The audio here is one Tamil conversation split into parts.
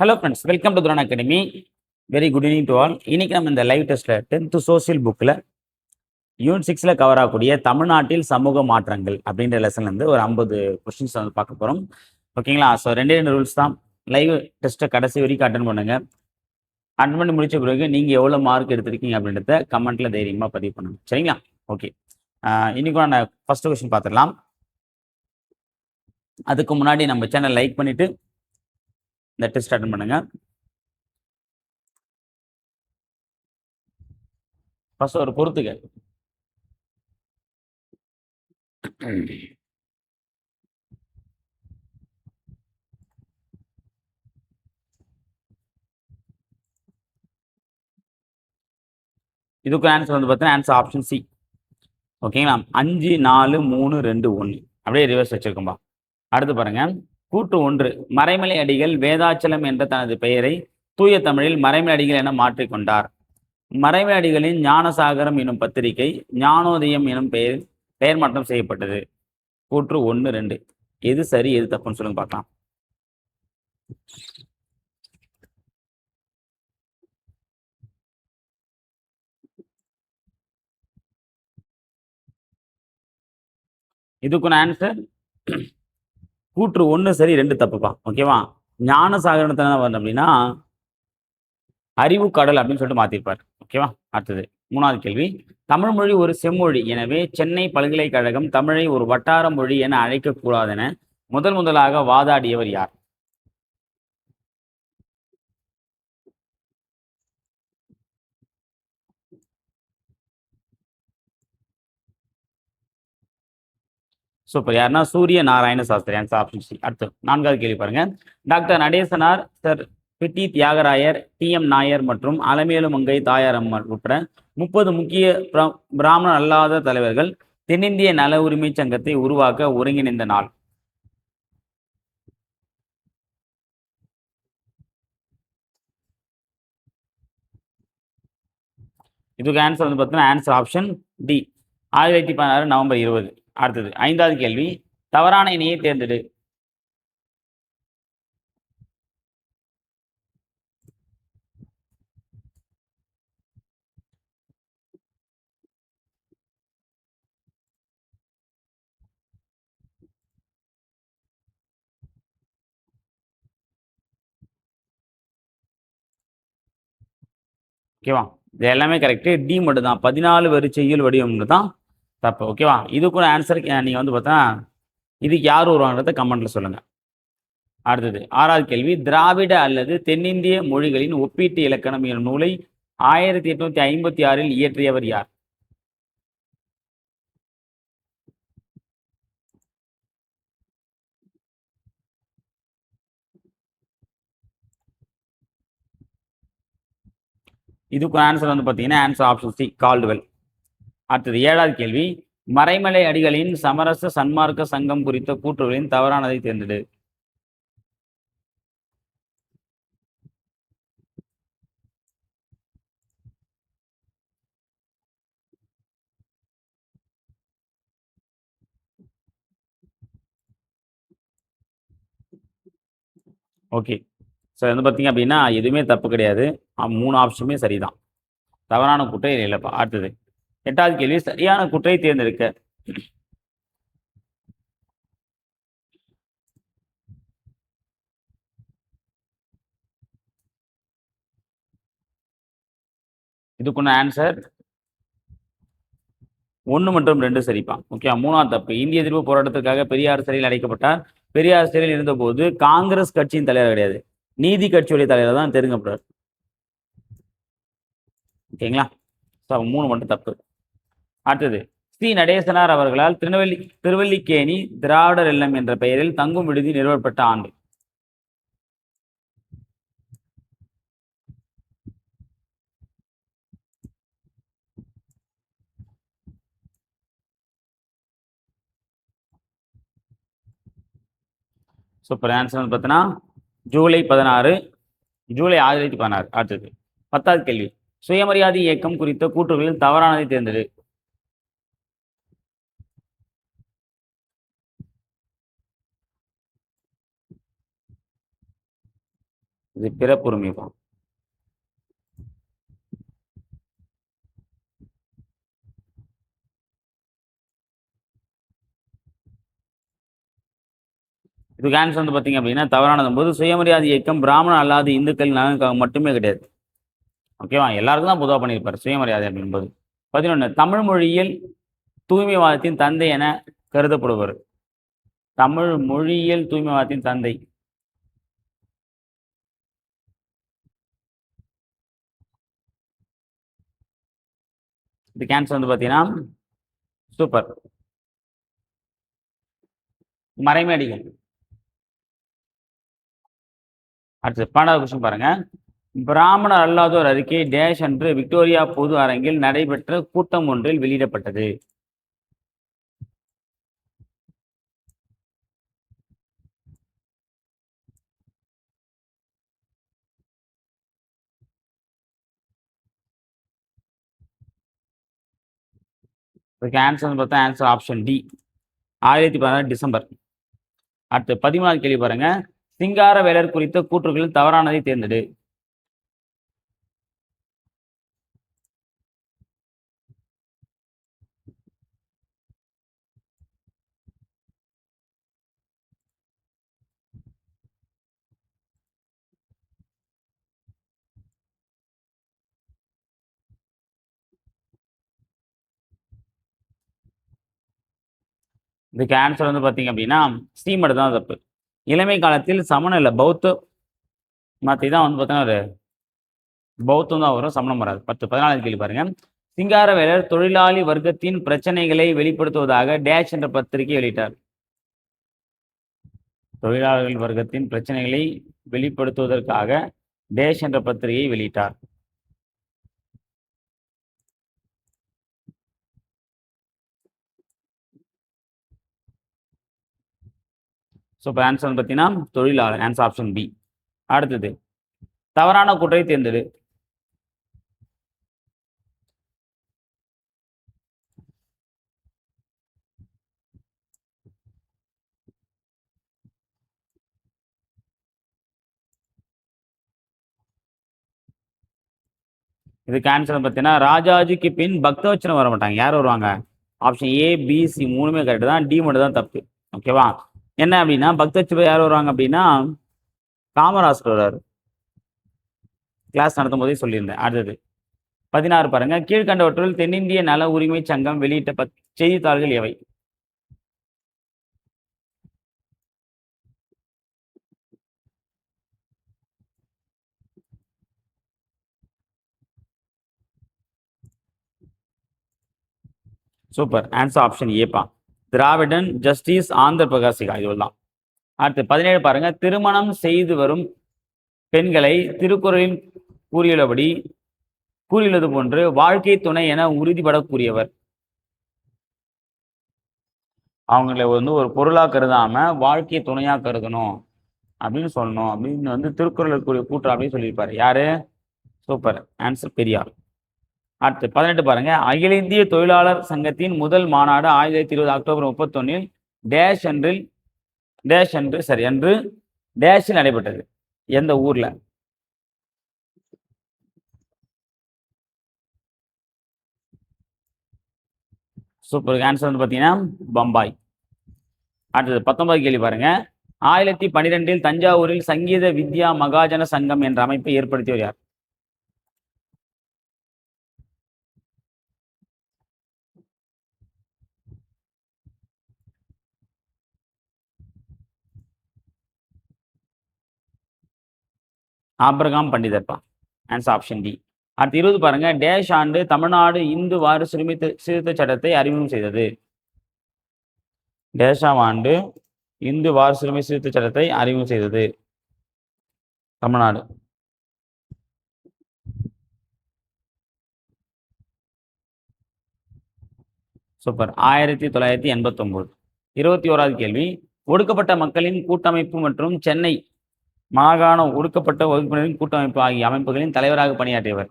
Hello friends, welcome to துரான் academy. Very good evening to all. இன்னைக்கு நம்ம இந்த லைவ் டெஸ்ட்டில் 10th சோசியல் புக்கில் யூனிட் 6ல் கவர் ஆகக்கூடிய தமிழ்நாட்டில் சமூக மாற்றங்கள் அப்படின்ற லெசன்லேருந்து ஒரு 50 கொஸ்டின்ஸ் வந்து பார்க்க போகிறோம். ஓகேங்களா? ஸோ 2 ரூல்ஸ் தான். லைவ் டெஸ்ட்டை கடைசி வரைக்கும் அட்டன் பண்ணுங்கள். அட்டன் பண்ணி முடிச்ச பிறகு நீங்கள் எவ்வளோ மார்க் எடுத்திருக்கீங்க அப்படின்றத கமெண்ட்டில் தைரியமாக பதிவு பண்ணுங்கள். சரிங்களா? ஓகே. இன்னைக்கான ஃபர்ஸ்ட் கொஸ்டின் பார்த்துடலாம். அதுக்கு முன்னாடி நம்ம சேனல் லைக் பண்ணிவிட்டு இந்த டெஸ்ட் அட்டன் பண்ணுங்கள். ஃபர்ஸ்ட் ஒரு பொறுத்துக்க. இதுக்கு ஆன்சர் வந்து பார்த்தீங்கன்னா ஆன்சர் ஆப்ஷன் சி. ஓகேங்களா? 5 4 3 2 1 அப்படியே ரிவர்ஸ் வச்சிருக்கோம்பா. அடுத்து பாருங்க, கூற்று 1. மறைமலை அடிகள் வேதாச்சலம் என்ற தனது பெயரை தூய தமிழில் மறைமலை அடிகள் என மாற்றிக்கொண்டார். மறைமலை அடிகளின் ஞானசாகரம் எனும் பத்திரிகை ஞானோதயம் எனும் பெயர் மாற்றம் செய்யப்பட்டது. கூற்று 1 2 எது சரி எது தப்புன்னு சொல்லுங்க பார்க்கலாம். இதுக்குன்னு ஆன்சர் கூற்று 1 சரி 2 தப்புப்பா. ஓகேவா? ஞானசாகரத்தை வரணும் அப்படின்னா அறிவு கடல் அப்படின்னு சொல்லிட்டு மாத்திருப்பார். ஓகேவா? அடுத்தது 3வது கேள்வி. தமிழ் மொழி ஒரு செம்மொழி, எனவே சென்னை பல்கலைக்கழகம் தமிழை ஒரு வட்டார மொழி என அழைக்கக்கூடாதென முதலாக வாதாடியவர் யார்? சூப்பர். யாருன்னா Surya Narayana Sastri. Answer option C. அடுத்து 4வது கேள்வி பாருங்க. Doctor Natesanar, sir Pitti Theagaraya, T M. Nair மற்றும் அலமேலு மங்கை தாயார் அம்மன் உட்பட 30 முக்கிய பிராமணர் அல்லாத தலைவர்கள் தென்னிந்திய நல உரிமை சங்கத்தை உருவாக்க ஒருங்கிணைந்த நாள். இதுக்கு ஆன்சர் வந்து பார்த்தீங்கன்னா ஆன்சர் ஆப்ஷன் டி. 1916 நவம்பர் 20. அடுத்தது 5வது கேள்வி. தவறான இணையை தேர்ந்தெடு. ஓகேவா? இது எல்லாமே கரெக்டு. டி மட்டும் தான் 14 வரி செய்யுள் வடிவம்னு தான் தப்பு. ஓகேவா? இது கூட ஆன்சர் நீங்கள் வந்து பார்த்தா இதுக்கு யார் வருவாங்கிறத கமெண்ட்ல சொல்லுங்க. அடுத்தது 6வது கேள்வி. திராவிட அல்லது தென்னிந்திய மொழிகளின் ஒப்பீட்டு இலக்கணம் எனும் நூலை 1856 இயற்றியவர் யார்? இதுக்கு ஆன்சர் வந்து பார்த்தீங்கன்னா ஆன்சர் ஆப்ஷன் சி, கால்டுவெல். அடுத்தது 7வது கேள்வி. மறைமலை அடிகளின் சமரச சன்மார்க்க சங்கம் குறித்த கூற்றுகளின் தவறானதை தேர்ந்தெடு. ஓகே. ஸோ வந்து பார்த்தீங்க அப்படின்னா எதுவுமே தப்பு கிடையாது. 3 ஆப்ஷனுமே சரிதான். தவறான கூற்றை இல்லைப்பா. அடுத்தது 8வது கேள்வி. சரியான கூற்றை தேர்ந்தெடுக்க. இதுக்குள்ள ஆன்சர் 1 மற்றும் 2 சரிப்பா. ஓகே. 3வது தப்பு. இந்திய எதிர்ப்பு போராட்டத்திற்காக பெரியார் சிறையில் அடைக்கப்பட்டார். பெரியார் சிறையில் இருந்தபோது காங்கிரஸ் கட்சியின் தலைவர் கிடையாது, நீதி கட்சியுடைய தலைவர் தான் தெரிஞ்சப்படுறார். ஓகேங்களா? ஸோ 3 மட்டும் தப்பு. அடுத்தது சி. நடேசனார் அவர்களால் திருவல்லிக்கேணி திராவிடர் இல்லம் என்ற பெயரில் தங்கும் விடுதி நிறுவப்பட்ட ஆண்டு. சூப்பர். ஆன்சர் வந்து பார்த்தீங்கன்னா ஜூலை 16, ஜூலை 1916. அடுத்தது 10வது கேள்வி. சுயமரியாதை இயக்கம் குறித்த கூற்றுகளில் தவறானதை தேர்ந்தெடு. இது பிறப்புரிமைப்பா. இதுக்கு ஆன்சர் வந்து பார்த்தீங்க அப்படின்னா தவறானது போது சுயமரியாதை இயக்கம் பிராமணன் அல்லாத இந்துக்கள் நலனுக்காக மட்டுமே கிடையாது. ஓகேவா? எல்லாருக்கும் தான் பொதுவா பண்ணியிருப்பாரு சுயமரியாதை அப்படின்போது. 11 தமிழ் மொழியில் தூய்மைவாதத்தின் தந்தை என கருதப்படுவர். தமிழ் மொழியியல் தூய்மைவாதத்தின் தந்தை. இதுக்கு ஆன்சர் வந்து பார்த்தீங்கன்னா சூப்பர், மறைமேடிகள். அடுத்து 12வது கொஸ்டின் பாருங்க. பிராமணர் அல்லாதோர் அறிக்கை டேஷ் அன்று விக்டோரியா பொது அரங்கில் நடைபெற்ற கூட்டம் ஒன்றில் வெளியிடப்பட்டது. இதுக்கு ஆன்சர் வந்து பார்த்தா ஆன்சர் ஆப்ஷன் டி, 1916 டிசம்பர். அடுத்து 13வது கேள்வி பாருங்க. சிங்கார வேலர் குறித்த கூற்றுகளில் தவறானதை தேர்ந்தெடு. இதுக்கு ஆன்சர் வந்து பார்த்தீங்க அப்படின்னா சி மட்டும் தான் தப்பு. இளமை காலத்தில் சமணம் இல்லை பௌத்த மத்தி தான் வந்து பார்த்தீங்கன்னா ஒரு பௌத்தம் தான் வரும், சமணம் வராது. 14வது கேள்வி பாருங்க. சிங்காரவேலர் தொழிலாளி வர்க்கத்தின் பிரச்சனைகளை வெளிப்படுத்துவதாக டேஷ் என்ற பத்திரிகை வெளியிட்டார். தொழிலாளர்கள் வர்க்கத்தின் பிரச்சனைகளை வெளிப்படுத்துவதற்காக டேஷ் என்ற பத்திரிகையை வெளியிட்டார். ஸோ இப்போ ஆன்சர் வந்து பார்த்தீங்கன்னா தொழிலாளர், ஆன்சர் ஆப்ஷன் பி. அடுத்தது தவறான கூற்றை தேர்ந்தெடு. இதுக்கு ஆன்சர் பார்த்தீங்கன்னா ராஜாஜிக்கு பின் பக்தவச்சனம் வர மாட்டாங்க. யார் வருவாங்க? ஆப்ஷன் ஏ பி சி மூணுமே கரெக்ட் தான், டி மட்டும் தான் தப்பு. ஓகேவா? என்ன அப்படின்னா பக்தவச்சனம் யார் வருவாங்க அப்படின்னா காமராஜர் வர்றாரு. கிளாஸ் நடத்தும் போதே சொல்லியிருந்தேன். அடுத்தது 16 பாருங்க. கீழ்கண்டவற்றுள் தென்னிந்திய நல உரிமை சங்கம் வெளியிட்ட செய்தித்தாள்கள் எவை? சூப்பர், ஆன்சர் ஆப்ஷன் ஏப்பா. திராவிடன், ஜஸ்டிஸ், ஆந்திர பிரகாசிகா இதுதான். அடுத்து 17 பாருங்க. திருமணம் செய்து வரும் பெண்களை திருக்குறளில் கூறியுள்ளது போன்று வாழ்க்கை துணை என உறுதிபட கூறியவர். அவங்கள வந்து ஒரு பொருளா கருதாம வாழ்க்கை துணையா கருதணும் அப்படின்னு சொல்லணும் அப்படின்னு வந்து திருக்குறள் கூடிய கூற்று அப்படின்னு சொல்லியிருப்பாரு. யாரு? Super, answer Periyar. அடுத்து 18 பாருங்க. அகில இந்திய தொழிலாளர் சங்கத்தின் முதல் மாநாடு 1920 அக்டோபர் 31 டேஷ் என்று டேஷில் நடைபெற்றது. எந்த ஊர்ல? சூப்பர், ஆன்சர் வந்து பார்த்தீங்கன்னா பம்பாய். அடுத்தது 19 கேள்வி பாருங்க. 1012 தஞ்சாவூரில் சங்கீத வித்யா மகாஜன சங்கம் என்ற அமைப்பை ஏற்படுத்தியவர் யார்? ஆபிரகாம் பண்டிதர்ப்பா, ஆன்சர் ஆப்ஷன் டி. அடுத்து 20 பாருங்க. டேஷ் ஆண்டு தமிழ்நாடு இந்து வாரிசு உரிமை சீர்திருத்த சட்டத்தை அறிமுகம் செய்தது. டேஷாம் ஆண்டு இந்து வாரிசு உரிமை சீர்திருத்த சட்டத்தை அறிமுகம் செய்தது தமிழ்நாடு. சூப்பர், 1989. 21வது கேள்வி. ஒடுக்கப்பட்ட மக்களின் கூட்டமைப்பு மற்றும் சென்னை மாகாண ஒடுக்கப்பட்ட வகுப்பினரின் கூட்டமைப்பு ஆகிய அமைப்புகளின் தலைவராக பணியாற்றியவர்.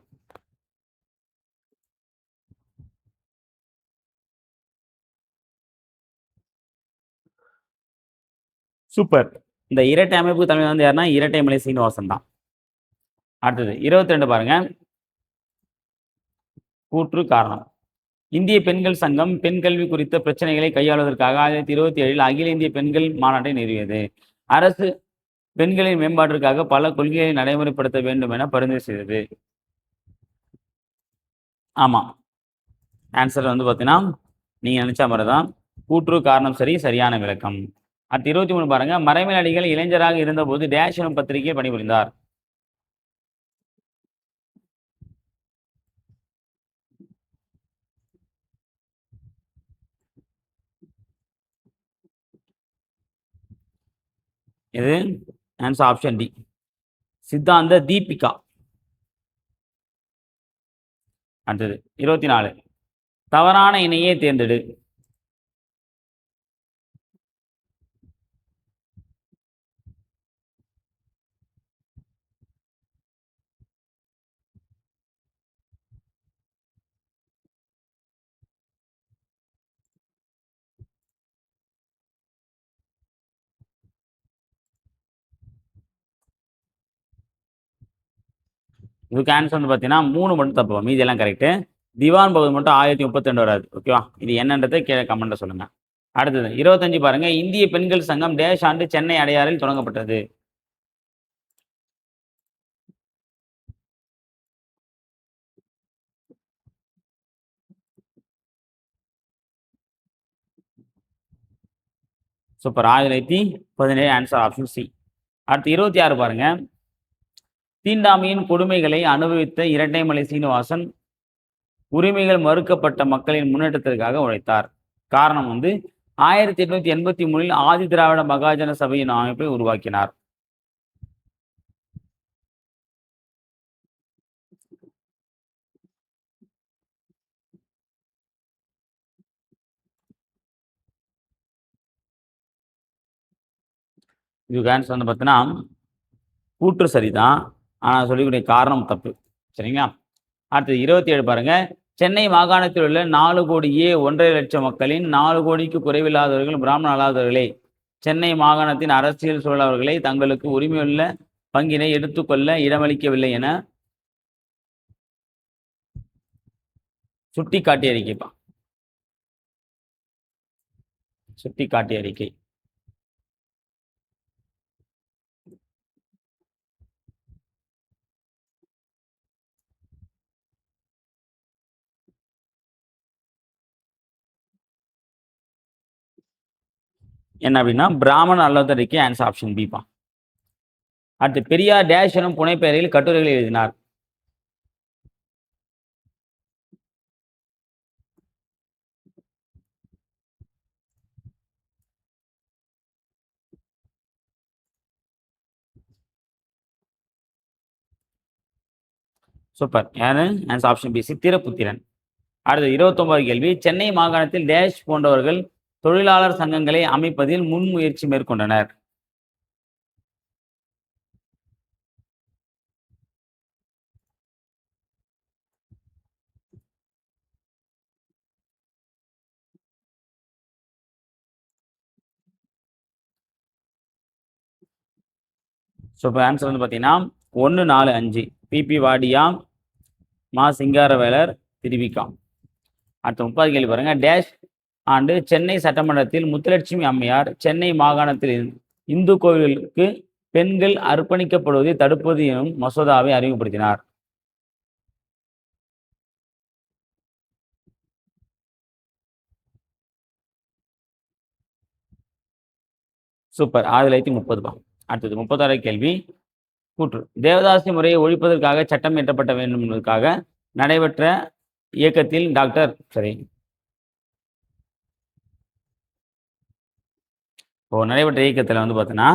சூப்பர். இந்த இரட்டை அமைப்பு தலைவர் வந்து யாருன்னா இரட்டைமலை சீனிவாசன் தான். அடுத்தது 22 பாருங்க. கூற்று காரணம். இந்திய பெண்கள் சங்கம் பெண் கல்வி குறித்த பிரச்சனைகளை கையாளுவதற்காக 1927 அகில இந்திய பெண்கள் மாநாட்டை நிறுவியது. அரசு பெண்களின் மேம்பாட்டிற்காக பல கொள்கைகளை நடைமுறைப்படுத்த வேண்டும் என பரிந்துரை செய்தது. ஆமா. ஆன்சர் பார்த்தீங்கன்னா, நீங்க நினைச்ச மாதிரி தான். கூற்று காரணம் சரி, சரியான விளக்கம். அடுத்து 23 பாருங்க. மறைமலை அடிகள் இளைஞராக இருந்தபோது டேஷ் எனும் பத்திரிகையில் பணிபுரிந்தார். இது ஆன்சர் ஆப்ஷன் டி. சித்தாந்த தீபிகா. அடுத்தது 24. தவறான இணையை தேர்ந்தெடு. இதுக்கு ஆன்சர் பார்த்தீங்கன்னா 3 மட்டும் தப்பு, மீதி எல்லாம் கரெக்டு. திவான் பகுதி மட்டும் 1032 வராது. ஓகேவா? இது என்னன்றதை கீழே கமெண்ட்டில் சொல்லுங்கள். அடுத்தது 25 பாருங்க. இந்திய பெண்கள் சங்கம் டேஷ் ஆண்டு சென்னை அடையாறில் தொடங்கப்பட்டது. சூப்பர். 1917 answer option C. அடுத்து 26 பாருங்க. தீண்டாமையின் கொடுமைகளை அனுபவித்த இரட்டைமலை சீனிவாசன் உரிமைகள் மறுக்கப்பட்ட மக்களின் முன்னேற்றத்திற்காக உழைத்தார். காரணம் 1883 ஆதி திராவிட மகாஜன சபையின் அமைப்பை உருவாக்கினார். இதுக்கு ஆன்சர் பார்த்தீங்கன்னா கூற்று சரிதான், ஆனால் சொல்லக்கூடிய காரணம் தப்பு. சரிங்களா? அடுத்தது 27 பாருங்க. சென்னை மாகாணத்தில் உள்ள 4,1,50,000 மக்களின் 4 கோடிக்கு குறைவில்லாதவர்கள் பிராமண அல்லாதவர்களே. சென்னை மாகாணத்தின் அரசியல் சூழல் அவர்களை தங்களுக்கு உரிமையுள்ள பங்கினை எடுத்துக்கொள்ள இடமளிக்கவில்லை என சுட்டிக்காட்டிய அறிக்கைப்பா. சுட்டிக்காட்டிய அறிக்கை. என்ன அப்படின்னா பிராமண அல்லாதவருக்கு ஆன்சர் ஆப்ஷன் பி பா. அடுத்து பெரியார் டேஷ் எனும் புனைப்பெயரில் கட்டுரைகள் எழுதினார். சூப்பர். யாரு? Answer option B Chithraputhiran. அடுத்து 29 கேள்வி. சென்னை மாகாணத்தில் டேஷ் போன்றவர்கள் தொழிலாளர் சங்கங்களை அமைப்பதில் முன்முயற்சி மேற்கொண்டனர். ஸோ இப்போ ஆன்சர் பார்த்தீங்கன்னா 1, 4, 5 பிபி வாடியா, மா சிங்காரவேலர், திருவிக்கா. அடுத்த 30 கேள்வி பாருங்க. டேஷ் ஆண்டு சென்னை சட்டமன்றத்தில் முத்துலட்சுமி அம்மையார் சென்னை மாகாணத்தில் இந்து கோவில்களுக்கு பெண்கள் அர்ப்பணிக்கப்படுவதை தடுப்பது எனும் மசோதாவை அறிமுகப்படுத்தினார். சூப்பர். 1930 பா. அடுத்தது 36 கேள்வி. கூற்று. தேவதாசி முறையை ஒழிப்பதற்காக சட்டம் இயற்றப்பட்ட வேண்டும் என்பதற்காக நடைபெற்ற இயக்கத்தில் டாக்டர் நடைபெற்ற இயக்கத்தில் பார்த்தீங்கன்னா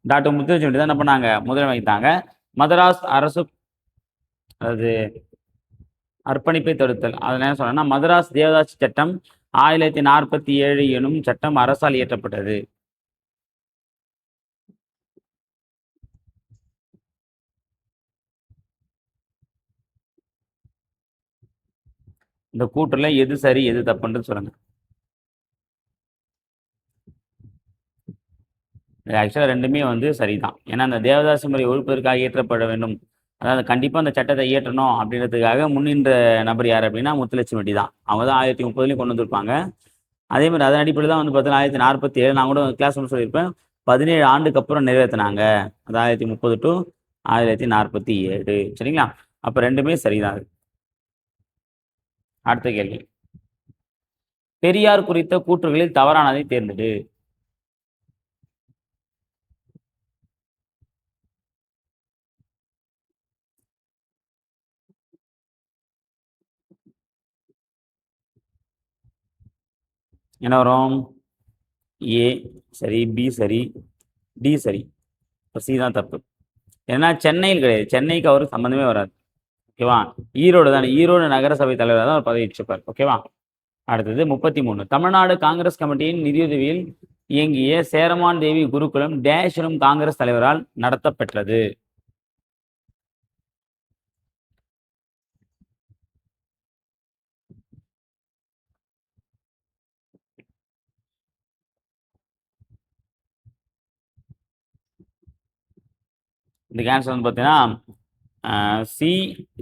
டாக்டர் முத்துலட்சுமி தான் என்ன பண்ணாங்க? முதலில் வைத்தாங்க. மதராஸ் அரசு அது அர்ப்பணிப்பை தடுத்தல். அதில் என்ன சொன்னா மதராஸ் தேவதாசி சட்டம் 1947 எனும் சட்டம் அரசால் இயற்றப்பட்டது. இந்த கூற்றுல எது சரி எது தப்புன்றது சொல்லுங்க. ஆக்சுவலாக ரெண்டுமே சரிதான். ஏன்னா அந்த தேவதாசி முறை ஒழிப்பதற்காக இயற்றப்பட வேண்டும் அதாவது கண்டிப்பாக அந்த சட்டத்தை இயற்றணும் அப்படின்றதுக்காக முன்னின்ற நபர் யார் அப்படின்னா முத்துலட்சுமி ரெட்டி தான். அவங்க தான் 1930 கொண்டு வந்திருப்பாங்க. அதே மாதிரி அதன் அடிப்படையில் தான் வந்து பார்த்தீங்கன்னா 1947 நான் கூட கிளாஸ் ஒன்று சொல்லியிருப்பேன். 17 ஆண்டுக்கு அப்புறம் நிறைவேற்றினாங்க. அது 1930 டு 1947. சரிங்களா? அப்போ ரெண்டுமே சரிதான் அது. அடுத்த கேள்வி. பெரியார் குறித்த கூற்றுகளில் தவறானதை தேர்ந்தெடு. என்ன வரும்? ஏ சரி, பி சரி, டி சரி. இப்போ சி தான் தப்பு. ஏன்னா சென்னையில் கிடையாது. சென்னைக்கு அவருக்கு சம்மந்தமே வராது. ஓகேவா? ஈரோடு தானே. ஈரோடு நகரசபை தலைவராக தான் அவர் பதவி வச்சிருப்பார். ஓகேவா? அடுத்தது 33. தமிழ்நாடு காங்கிரஸ் கமிட்டியின் நிதியுதவியில் இயங்கிய சேரமான் தேவி குருகுலம் டேஷ் எனும் காங்கிரஸ் தலைவரால் நடத்தப்பெற்றது. இதுக்கு ஆன்சர் வந்து பார்த்தீங்கன்னா சி,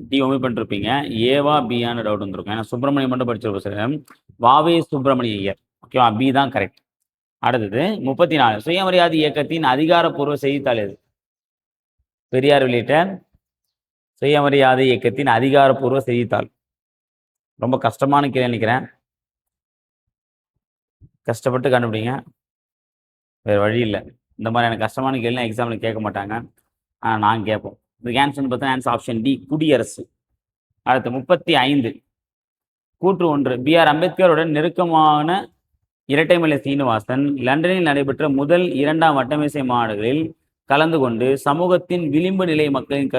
டி ஒமி பண்ணிருப்பீங்க. ஏவா பியான்னு டவுட் வந்துருக்கும். ஏன்னா சுப்பிரமணியம் மட்டும் படிச்சிருப்போம் சார். வாவே சுப்பிரமணிய ஐயர். ஓகேவா? பி தான் கரெக்ட். அடுத்தது 34. சுயமரியாதை இயக்கத்தின் அதிகாரப்பூர்வ செய்தித்தாள் எது? பெரியார் வெளியிட்ட சுயமரியாதை இயக்கத்தின் அதிகாரப்பூர்வ செய்தித்தாள். ரொம்ப கஷ்டமான கேள்வி நினைக்கிறேன். கஷ்டப்பட்டு கண்டுபிடிங்க. வேறு வழி இல்லை. இந்த மாதிரியான கஷ்டமான கேள்வி எக்ஸாமில் கேட்க மாட்டாங்க. ஆனால் நாங்கள் கேட்போம். இதுக்கு ஆன்சர் வந்து பார்த்தீங்கன்னா ஆன்சர் ஆப்ஷன் டி, குடியரசு. அடுத்து 35. கூற்று 1. பி.ஆர். அம்பேத்கருடன் நெருக்கமான இரட்டைமலை சீனிவாசன் லண்டனில் நடைபெற்ற முதல் 2ஆம் வட்டமேசை மாநாடுகளில் கலந்து கொண்டு சமூகத்தின் விளிம்பு நிலை மக்களின்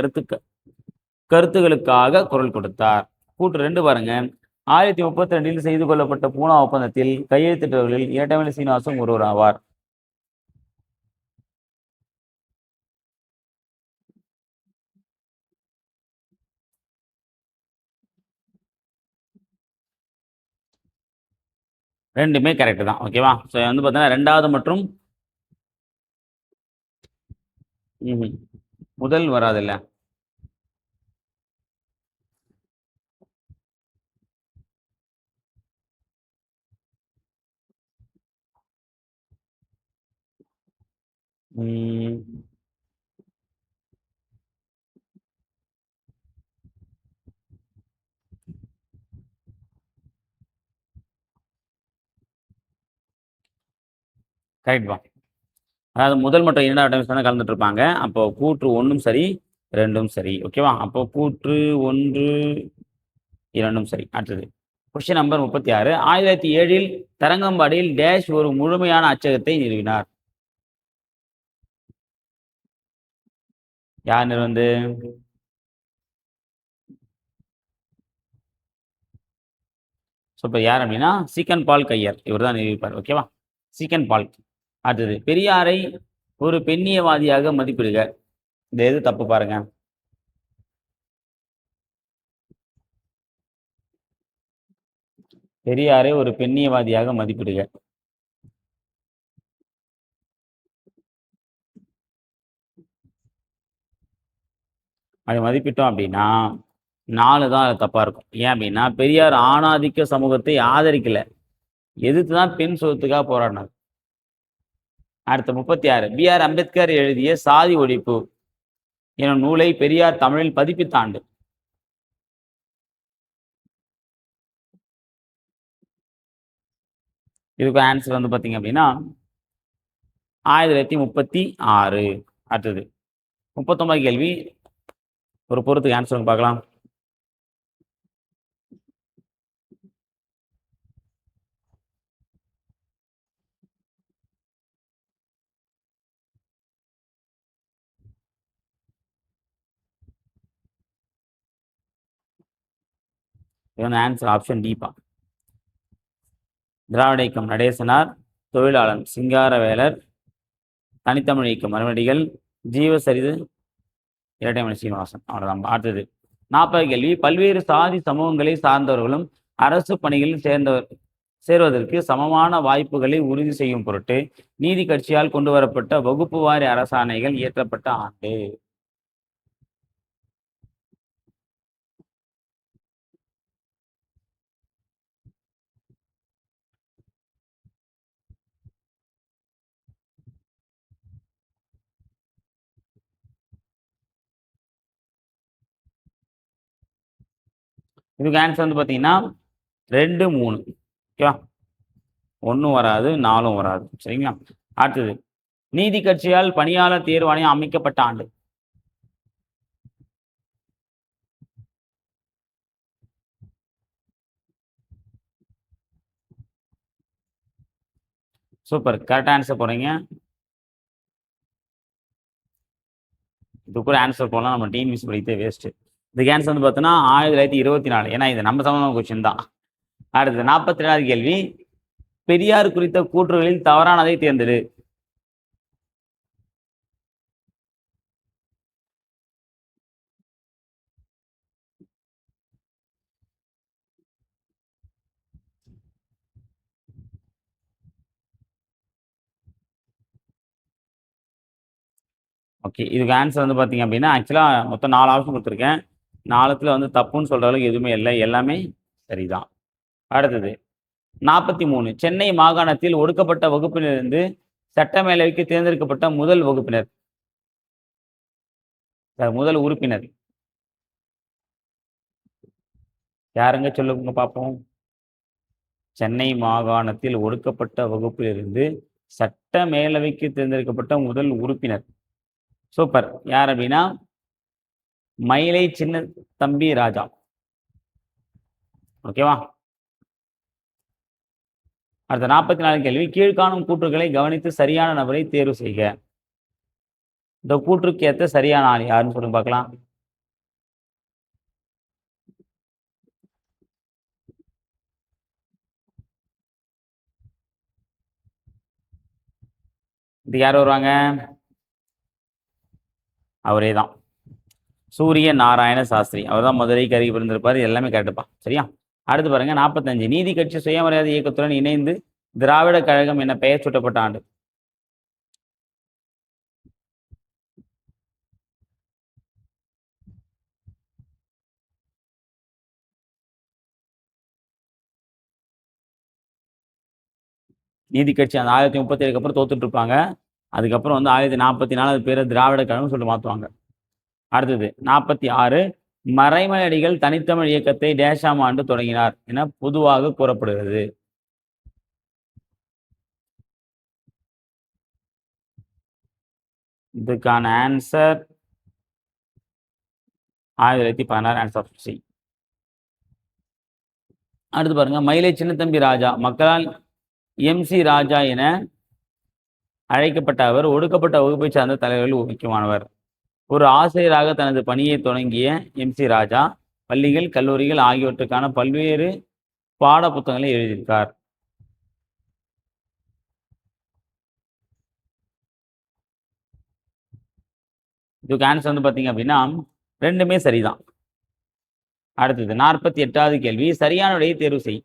கருத்துகளுக்காக குரல் கொடுத்தார். கூற்று 2 பாருங்க. 1932 செய்து கொள்ளப்பட்ட பூனா ஒப்பந்தத்தில் கையெழுத்திட்டவர்களில் இரட்டைமலை சீனிவாசன் ஒருவர் ஆவார். ரெண்டுமே கரெக்ட் தான். ஓகேவா? ஸோ வந்து பார்த்தீங்கன்னா 2வது மற்றும் முதல் வராதுல்ல. கரெக்ட் தான். அதாவது முதல் மற்றும் 2ஆம் வட்டமேசை கலந்துட்டு இருப்பாங்க. அப்போ கூற்று 1ம் சரி, 2ம் சரி. ஓகேவா? அப்போ கூற்று 1, 2ம் சரி. அடுத்தது கொஸ்டின் நம்பர் 36. 1907 தரங்கம்பாடியில் டேஷ் ஒரு முழுமையான அச்சகத்தை நிறுவினார். யார் நிறுவந்து? ஸோ இப்போ யார் அப்படின்னா சீக்கன் பால் கையர். இவர் தான் நிரூபிப்பார். ஓகேவா? சீக்கன் பால். அடுத்தது பெரியாரை ஒரு பெண்ணியவாதியாக மதிப்பிடுக. இந்த எது தப்பு பாருங்க. பெரியாரை ஒரு பெண்ணியவாதியாக மதிப்பிடுக. அதை மதிப்பிட்டோம் அப்படின்னா 4 தான் அது தப்பா இருக்கும். ஏன் அப்படின்னா பெரியார் ஆணாதிக்க சமூகத்தை ஆதரிக்கல, எதிர்த்து தான் பெண் சுதத்துக்காக போராடினார். அடுத்த 36. பி.ஆர். அம்பேத்கர் எழுதிய சாதி ஒழிப்பு எனும் நூலை பெரியார் தமிழில் பதிப்பித்த ஆண்டு. இதுக்கு ஆன்சர் வந்து பார்த்தீங்க அப்படின்னா 1936. அடுத்தது 39 கேள்வி. ஒரு பொறுத்துக்கு ஆன்சர் பார்க்கலாம். இது வந்து ஆன்சர் ஆப்ஷன் டிப்பா. திராவிட இயக்கம் நடேசனார், தொழிலாளர் சிங்காரவேலர், தனித்தமிழ் இயக்கம் மறுமடிகள், ஜீவசரிது இரட்டைமலை சீனிவாசன். அவ்வளோதான். அடுத்தது 40 கேள்வி. பல்வேறு சாதி சமூகங்களை சார்ந்தவர்களும் அரசு பணிகளில் சேர்வதற்கு சமமான வாய்ப்புகளை உறுதி செய்யும் பொருட்டு நீதி கட்சியால் கொண்டு வரப்பட்ட வகுப்பு வாரி அரசாணைகள் இயற்றப்பட்ட ஆண்டு. இதுக்கு ஆன்சர் வந்து பார்த்தீங்கன்னா 2, 3. ஓகேவா? 1 வராது, 4 வராது. சரிங்களா? அடுத்தது, நீதி கட்சியால் பணியாளர் தேர்வாணையம் அமைக்கப்பட்ட ஆண்டு. சூப்பர். கரெக்ட் ஆன்சர் போடுறீங்க. இது கூட ஆன்சர் போடலாம். நம்ம டிஎன்பிஎஸ்சி படித்தே வேஸ்ட்டு. இதுக்கு ஆன்சர் வந்து பார்த்தோன்னா 1924. ஏன்னா இது நம்ம சம்பந்தமான கொஸ்டின் தான். அடுத்தது 42வது கேள்வி. பெரியார் குறித்த கூற்றுகளில் தவறானதை தேர்ந்தெடு. ஓகே. இதுக்கு ஆன்சர் வந்து பார்த்தீங்க அப்படின்னா, ஆக்சுவலாக மொத்தம் 4 ஆப்ஷன் கொடுத்துருக்கேன். 4த்துல வந்து தப்புன்னு சொல்ற அளவுக்கு எதுவுமே இல்லை. எல்லாமே சரிதான். அடுத்தது 43. சென்னை மாகாணத்தில் ஒடுக்கப்பட்ட வகுப்பினரிலிருந்து சட்டமேலவைக்கு தேர்ந்தெடுக்கப்பட்ட முதல் வகுப்பினர். முதல் உறுப்பினர் யாருங்க சொல்லுங்க பார்ப்போம். சென்னை மாகாணத்தில் ஒடுக்கப்பட்ட வகுப்பிலிருந்து சட்ட மேலவைக்கு தேர்ந்தெடுக்கப்பட்ட முதல் உறுப்பினர். சூப்பர். யார் அப்படின்னா மயிலை சின்ன தம்பி ராஜா. ஓகேவா? அடுத்த 44 கேள்வி. கீழ்காணும் கூற்றுகளை கவனித்து சரியான நபரை தேர்வு செய்க. இந்த கூற்றுக்கு ஏற்ற சரியான ஆள் யாருன்னு சொல்லுங்க பார்க்கலாம். இது யார் வருவாங்க? அவரே தான், சூரிய நாராயண சாஸ்திரி. அவர் தான் மதுரைக்கு அருகே பிறந்திருப்பார். எல்லாமே கரெக்டுப்பா. சரியா? அடுத்து பாருங்க 45. நீதி கட்சி சுயமரியாதை இயக்கத்துடன் இணைந்து திராவிட கழகம் என பெயர் சூட்டப்பட்ட ஆண்டு. நீதி கட்சி அந்த 1937 அப்புறம் தோத்துட்டு இருப்பாங்க. அதுக்கப்புறம் வந்து 1944 அது பேரை திராவிட கழகம் சொல்லிட்டு மாற்றுவாங்க. அடுத்தது 46. மறைமலையடிகள் தனித்தமிழ் இயக்கத்தை டேஷாம் ஆண்டு தொடங்கினார் என பொதுவாக கூறப்படுகிறது. இதுக்கான ஆன்சர் 1916. Answer C. அடுத்து பாருங்க, மயிலை சின்னத்தம்பி ராஜா மக்களால் MC ராஜா என அழைக்கப்பட்ட அவர் ஒடுக்கப்பட்ட வகுப்பை சார்ந்த தலைவர்கள் முக்கியமானவர். ஒரு ஆசிரியராக தனது பணியை தொடங்கிய MC ராஜா பள்ளிகள், கல்லூரிகள் ஆகியவற்றுக்கான பல்வேறு பாட புத்தகங்களை எழுதியிருக்கார். இதுக்கு ஆன்சர் வந்து பார்த்தீங்க அப்படின்னா 2மே சரிதான். அடுத்தது 48வது கேள்வி. சரியான விடையை தேர்வு செய்.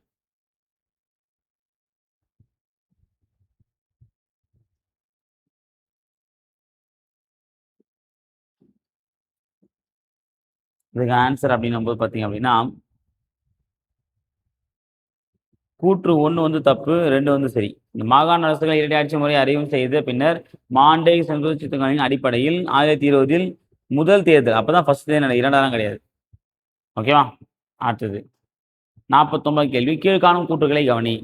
இதுக்கு ஆன்சர் அப்படின்னும் போது பார்த்தீங்க அப்படின்னா கூற்று 1 வந்து தப்பு, 2 வந்து சரி. இந்த மாகாண அரசுகள் இரட்டை ஆட்சி முறை அறிவும் செய்த பின்னர் மாண்டே சந்தோஷத்தின் அடிப்படையில் 1920 முதல் தேர்தல். அப்பதான் ஃபர்ஸ்ட் தேர்தல், 2ஆம் கிடையாது. ஓகேவா? அடுத்தது 49 கேள்வி. கீழ்காணும் கூற்றுகளை கவனி.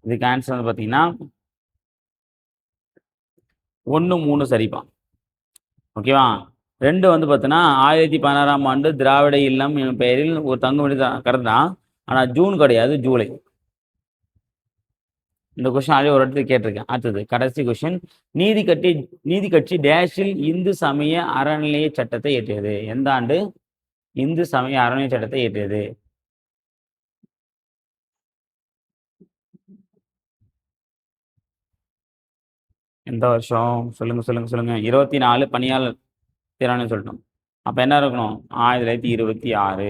இதுக்கு ஆன்சர் வந்து பார்த்தீங்கன்னா 1, 3 சரிப்பா. ஓகேவா? 2 வந்து பார்த்தீங்கன்னா 1916ஆம் ஆண்டு திராவிட இல்லம் எனும் பெயரில் ஒரு தங்குமிட கருத்து தான். ஆனால் ஜூன் கிடையாது, ஜூலை. இந்த கொஸ்டின் ஆல்ரெடி ஒரு இடத்துல கேட்டிருக்கேன். அடுத்தது கடைசி கொஸ்டின். நீதி கட்சி டேஷில் இந்து சமய அறநிலைய சட்டத்தை இயற்றியது. எந்த ஆண்டு இந்து சமய அறநிலைய சட்டத்தை இயற்றியது? எந்த வருஷம்? சொல்லுங்க சொல்லுங்க சொல்லுங்க. 24 பணியாளர் திறன்னு சொல்லணும். அப்போ என்ன இருக்கணும்? 1926.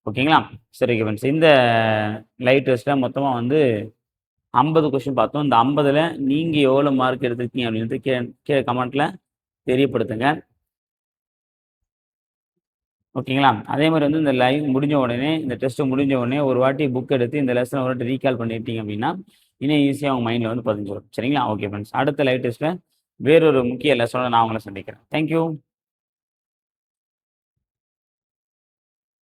ஓகேங்களா? சரி ஃப்ரெண்ட்ஸ், இந்த லைவ் டெஸ்ட்டில் மொத்தமாக வந்து 50 கொஸ்டின் பார்த்தோம். இந்த 50ல் நீங்கள் எவ்வளோ மார்க் எடுத்திருக்கீங்க அப்படின்றது கீழே கமெண்ட்டில் தெரியப்படுத்துங்க. ஓகேங்களா? அதே மாதிரி வந்து இந்த லைவ் முடிஞ்ச உடனே, இந்த டெஸ்ட் முடிஞ்ச உடனே ஒரு வாட்டி புக் எடுத்து இந்த லெசன ஒரு வாட்டி ரீகால் பண்ணிட்டீங்க அப்படின்னா, இன்னும் ஈஸியா உங்க மைண்ட்ல வந்து பதிஞ்சிரும். சரிங்களா? Okay friends. அடுத்த லைவ் டெஸ்ட்ல வேறொரு முக்கிய லெசனோட நான் உங்கள சந்திக்கிறேன். Thank you.